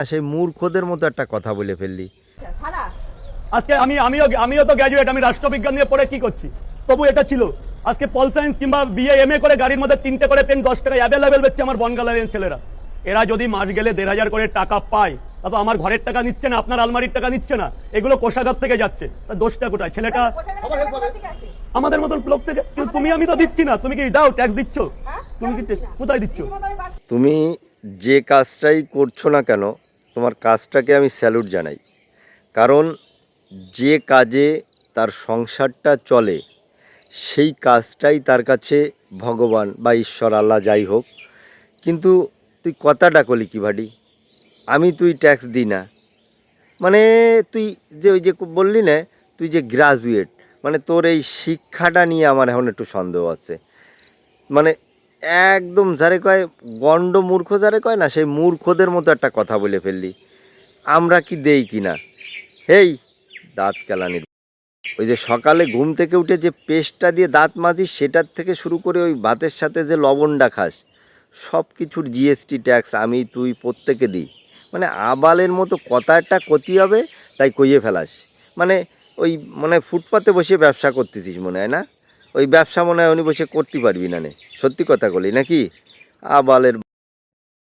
সেই মূর্খদের মতো একটা কথা বলে ফেললি। আজকে আমিও তো গ্র্যাজুয়েট, আমি রাষ্ট্রবিজ্ঞান নিয়ে পড়ে কি করছি, তবু এটা ছিল। আজকে পল সায়েন্স কিংবা বিএ এমএ করে গাড়ির মধ্যে 3টে করে পেন 10 টাকায় অ্যাভেলেবেল বেচছে আমার বনগালারের ছেলেরা। এরা যদি মাস গেলে 1500 করে টাকা পায়, তা তো আমার ঘরের টাকা নিচ্ছে না, আপনার আলমারির টাকা নিচ্ছে না, এগুলো কোষাগার থেকে যাচ্ছে। তা দোষটা কোথায়? ছেলেটা আমাদের মতন লোক থেকে। কিন্তু আমি তো দিচ্ছি না, তুমি কি দাও? ট্যাক্স দিচ্ছ? তুমি কি কোথায় দিচ্ছ? তুমি যে কাজটাই করছো না কেন, তোমার কাজটাকে আমি স্যালুট জানাই। কারণ যে কাজে তার সংসারটা চলে সেই কাজটাই তার কাছে ভগবান বা ঈশ্বর আল্লাহ যাই হোক। কিন্তু তুই কথাটা কলি কি ভাডি, তুই ট্যাক্স দিই না মানে তুই যে ওই যে বললি না তুই যে গ্রাজুয়েট, মানে তোর এই শিক্ষাটা নিয়ে আমার এখন একটু সন্দেহ আছে। মানে একদম যারে কয় গণ্ড মূর্খ যারে কয় না, সেই মূর্খদের মতো একটা কথা বলে ফেললি। আমরা কি দেই কি না? হেই দাঁত কেলানির, ওই যে সকালে ঘুম থেকে উঠে যে পেস্টটা দিয়ে দাঁত মাজিস সেটার থেকে শুরু করে ওই ভাতের সাথে যে লবণটা খাস, সব কিছুর জিএসটি ট্যাক্স আমি তুই প্রত্যেকে দিই। মানে আবালের মতো কথা একটা ক্ষতি হবে তাই কইয়ে ফেলাস। মানে ওই মানে ফুটপাতে বসে ব্যবসা করতেছিস মনে হয় না, ওই ব্যবসা মনে হয় উনি বসে করতে পারবি না নে, সত্যি কথা বলি নাকি? আবালের